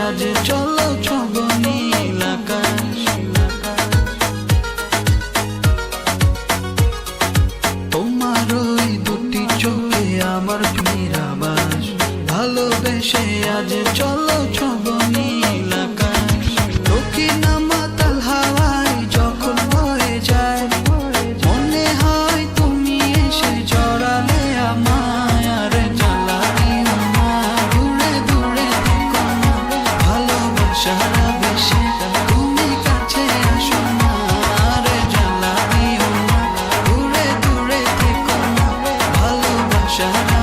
আজ চলো ছব নীল আকাশ। তোমার ওই দুটি চোখে আমার ফিরাবাস, ভালোবেসে আজ চলো ছব নীল আকাশ। দক্ষিণা মাতাল হাওয়ায় যখন বয়ে যায়, মনে হয় তুমি এসে জড়ালে আমায়। আর জ্বালাইও না, দূরে দূরে থেকো না, ভালোবাসার আবেশে তুমি কাছে আসো না। আর জ্বালাইও না, দূরে দূরে থেকো না, ভালোবাসার